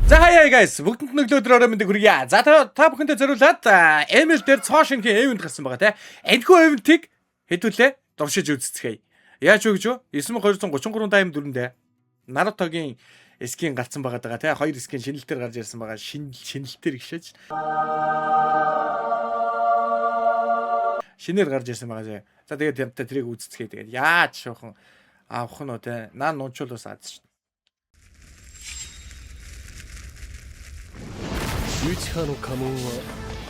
За хаяа guys, бүгдэнд өглөөдрөөрөө мэндийг хүргье. За та бүхэндээ зориулаад Эмил дээр цоошингийн эвент гарсан байгаа те. Энэхүү эвентийг хэдүүлээ дуршиж үзцгээе. Яаж вэ гэж вэ? 9233 дайм дүрэндээ Нарутогийн скин гарсан байгаа даа те. 2 скин шинэлтээр гарч ирсэн байгаа. Шинэлтээр гişээж. Шинээр гарч ирсэн байгаа. За тэгээд ямтай тэрийг үзцгээе. Тэгээд яаж шуухан авах нь уу те. Наа нунчуулаас аз шүү. 内派の家紋は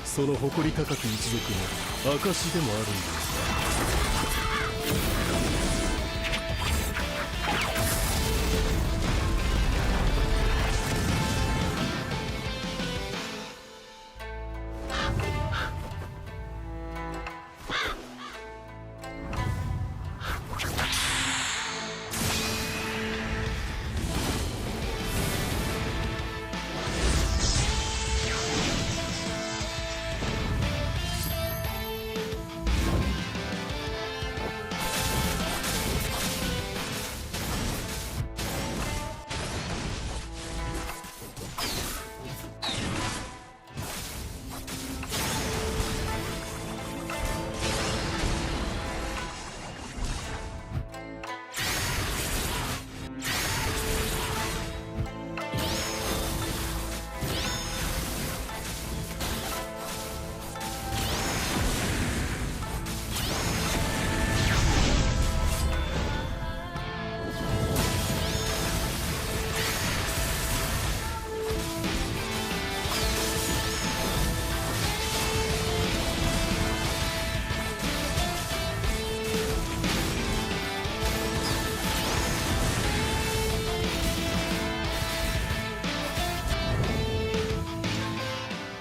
その誇り高く一族の証でもあるんだ。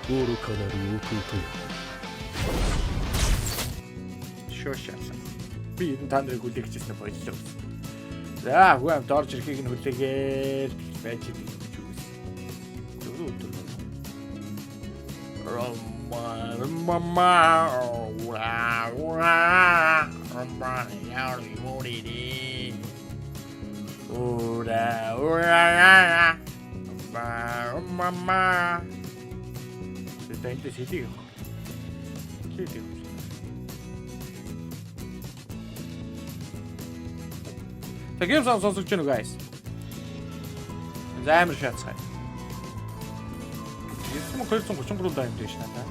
愚かなる弟よ。 Шоошаалаа. Би энэ та нарыг хүлээгчсэн бодлоо. За, хүү амт орж ирэхийг нь хүлээгээл байж байгаа гэж үгүйс. Дөрөв өдөр. Ромма яа морidi. Ура. Мама. Тэнд сэлийг. Сэлийг. Тэгээс сонсож байна уу guys? Займар шатсаа. 9233 дайм дэш надаа.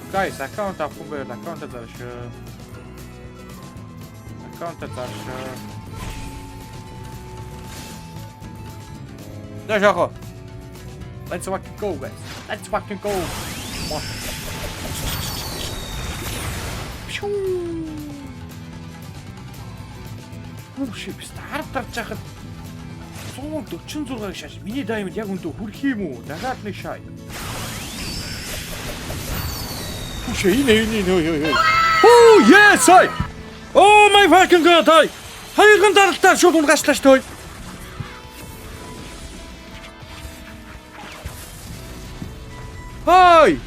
Guys, аккаунт авахгүй байл аккаунтаа зарш. Аккаунтаа зарш. Daar zo. Let's fucking go, guys. Let's fucking go. Oh shit, start тарж хахад 146-ыг шааш. Миний даймонд яг өндөө хүрх юм уу? Дахиад нэг шай. Oh yes, I. Oh my fucking god, I. Хоёрын даралтаар шууд унгачлаа шүү дээ. Ой!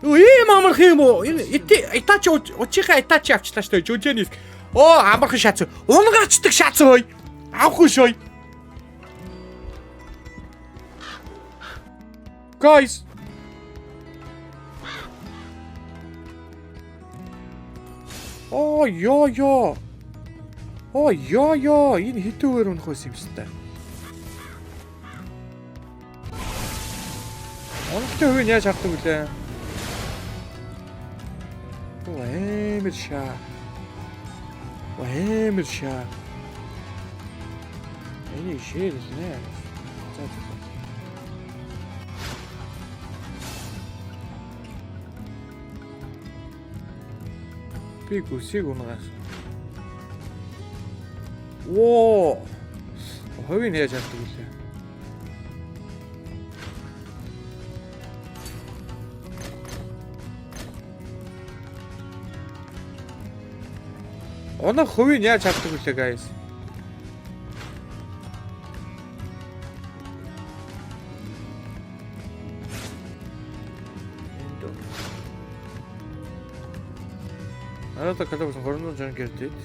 Үй мамарх юм уу? Итачи учихаа итачи авчлаа шүү дээ. Жүжэнис. Оо, амархан шац. Унгаачдаг шац ой. Авахгүй шой. Guys. Оо, ёо. Оо, ёо. Энэ хитүүгээр унах байсан юм шүү дээ. Оногтой хувийн яаж хардаг вүлээ? Оо эмэр шаа. Эний ширэл нэ. За. Би гүсийг унгаас. Оо. Хувийн яаж хардаг вүлээ? Оног хувийн яаж хардаг вүлээ guys? Арада калабсан 360 гэрдээд.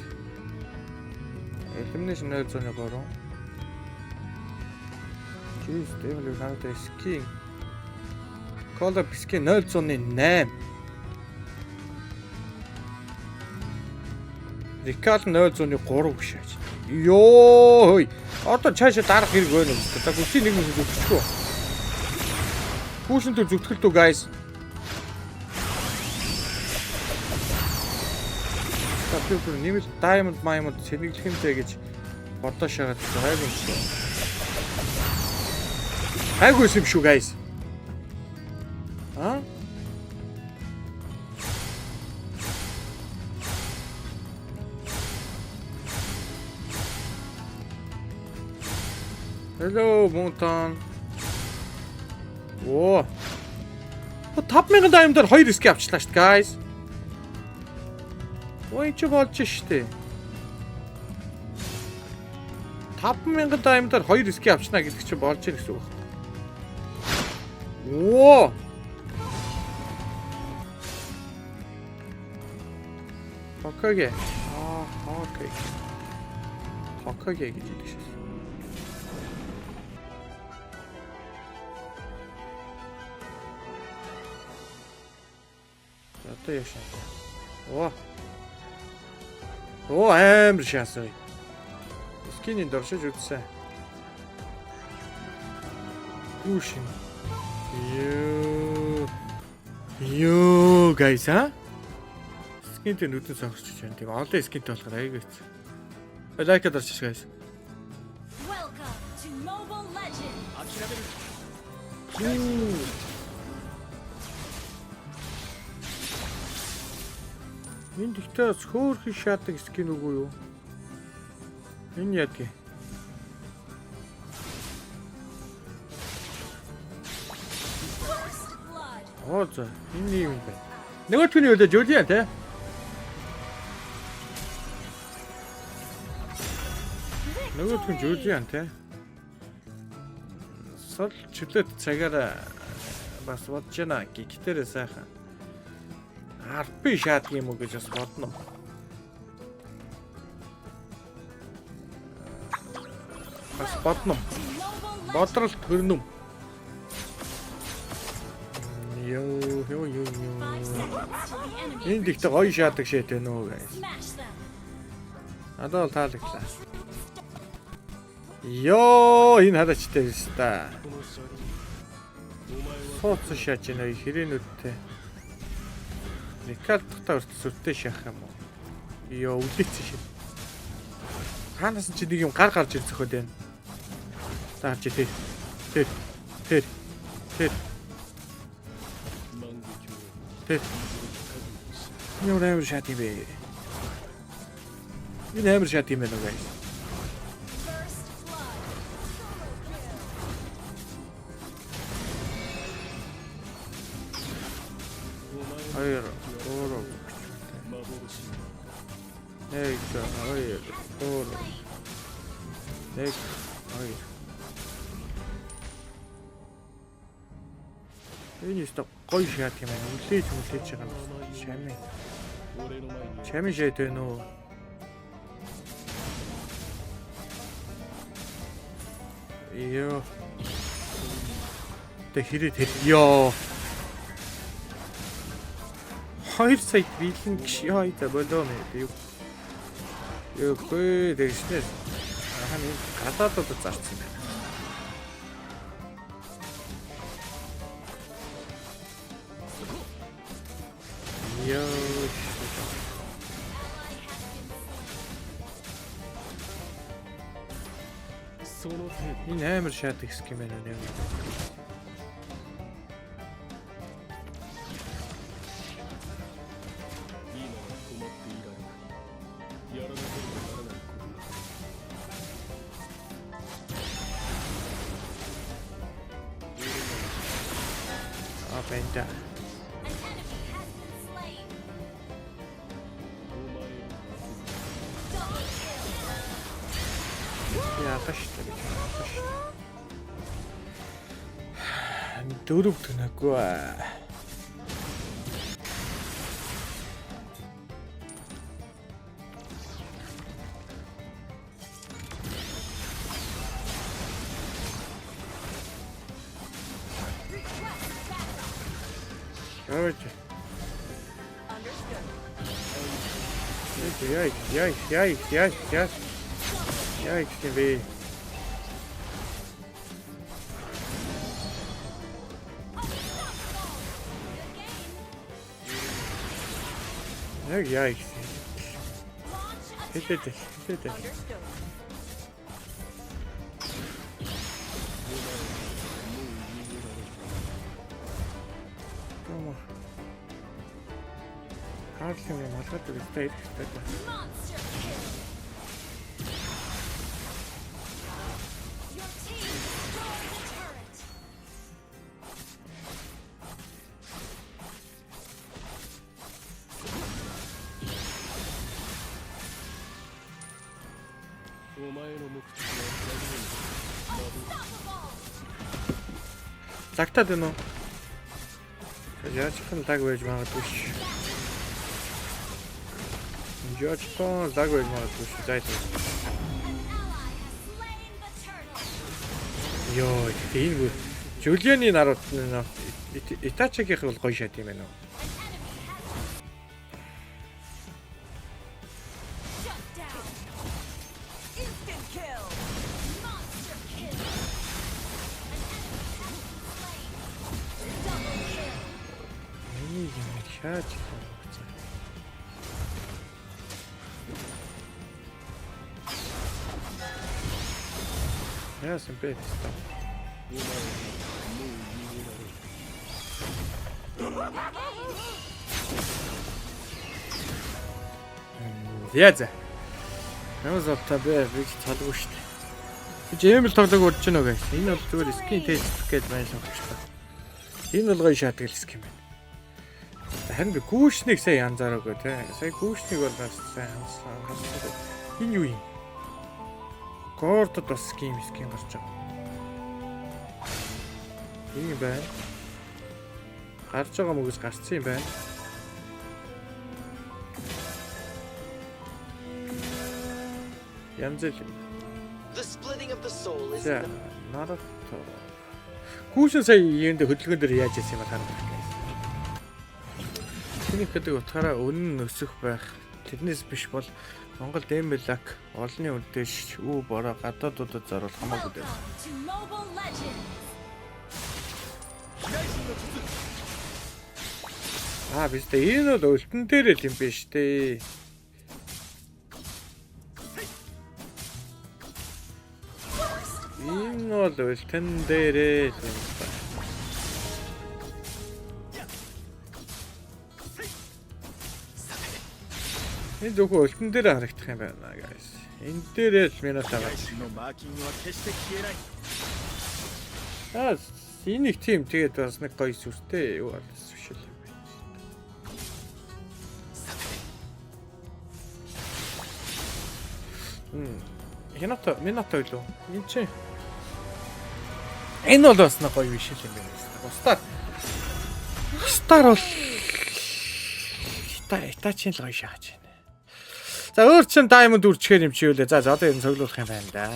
Elimination 0.3. Jeez, devil надад skin. Color skin 0.8. Recall 0.3 гэж яаж. Йоо. Одоо цаашаа дарах хэрэг байна юм. За гүшийн нэг нь зүтгэхгүй. Пүүшин төр зүтгэлтүү guys. Tapos нэмэл diamond diamond сэргэлэх юмтэй гэж бодоо шагаад хайгуу юм шүү. Хайгуу юм шүү guys. А? Hello Mountain. Оо. 5000 diamond-аар 2 эске авчлаа шүү guys. Ой ч болж штэ. 5000 diamond-аар 2 эске авчнаа гэдэг чинь болж ийн гэсэн үг. Оо. Хокаге. Окей. Хокаге гэж хэлдэг шээ. Одоо яшаа. Оо. Оо амар шаасаа. Скинийн доршиж үзсэн. Гүшин. Йоо guys а? Скинтэй нүдэн согсож байна. Тэг олон скинтэй болохоор аяг хэц. Лайк дарчих guys. Welcome to Mobile Legends. Энд ихтэй хөөрхөн шатаг скин үгүй юу? Энэ яг. First blood. Оо за, энэ юм байна. Нөгөө түүний үлдэж Жулиан те. Нөгөө түн Жулиан те. Сул чөлөөт цагаараа бас бодож байна. Гихтэрээ сайхан. RP шаадах юм уу гэж бас бодно. Бас бодно. Бодрол төрнөм. Йоо. Энд ихтэй гоё шаадаг шээтэй нөө guys. Надад таалагдлаа. Йоо, энэ хадачтай биш та. Сууц шаач нэ хэрээнүүдтэй. Никалтахтаа өртөсөлтөө шахах юм уу? Йоо, үлээсэн шин. Хаанаас ч нэг юм гар гарч ирэх зөхөд байна. Таарч тэр. Тэр. Юу нэмэр шат юм бэ? Энэ нэмэр шат юм байна уу guys? Hayır, doğru. Hayır, doğru. Hayır. Энэ өстө гоё шат юм байна. Үлээж байгаа юм. Чами. Чами шат байна уу? Йоо. Тэ хэрэг ёо. 2 сая бэлэн гişi хайта болоо мэ. Юу гээ дэшнэ. Хань гадаадад зарцсан байна. Йоо. Энэ амар шат их юм байна нэ. Бэнда. Яаташтай гэж байна. Дөрөв төнөгүй. Ой. Яй би. Яй. Хэвээ. Харлын малгад үстэй хэрэгтэй. Monster kill. Your team destroyed the turret. Unstoppable. Загтаад байна уу? Яаж ч лаг байж магадгүй ш. Яаж ч лаг байж магадгүй ш. Зайд. An ally has slain the turtle. Йоо, энэ Жулианы нарууд Итачигийн бол гоё шат юм байна уу? An enemy has shut down. Instant kill. Monster kill. An enemy has been slain. Double kill. Энийг шаач. Яасан бэ? Яа. Намайг зовтой бэ? Би цалгүй шүү дээ. Би жимэл тоглог урдж гэнэ гайс. Энэ бол зүгээр скин тест гэж байна сонгочлоо. Энэ бол гоё шатгал скин байна. Харин би гүүшнийг сая янзаараагүй те. Сая гүүшнийг бол бас сайн ханслаа. Энэ юу юм? Гордод бас скин гарч байгаа. Энэ байна. Гарч байгаа мөгөөс гарцсан юм байна. Янзэл. The splitting of the soul is За, надад гүүшин сая юунд хөдөлгөөн дээр яаж яасан юм харах гэж. Тэний гэдэг утгаараа үнэн өсөх байх. Тэрнээс биш бол Монгол Дэмэлак олонний үдээш үү бороо гадаадуудад зорвол хамаагүй дээ. Welcome to Mobile Legends. Биз дээ энэ бол өлтөн дээр л юм биш дээ. Энэ бол өлтөн дээр л юм байна. Энэ зөвхөн өлтөн дээр харагдах юм байна guys. Энэ дээр л минут байгаа. のマーキングは決して消えない。 Энэ их тийм тэгээд бас нэг гоё сүртэй юу бол сүшэл юм байна. Хянато минато юу? Энэ чи. Энэ бол бас нэг гоё биш юм байна. Стар бол Итачин л гоё шааж байна. За өөр чин даймонд үрчгээр юм чи юу лээ. За одоо энэ цоглуулах юм байна да.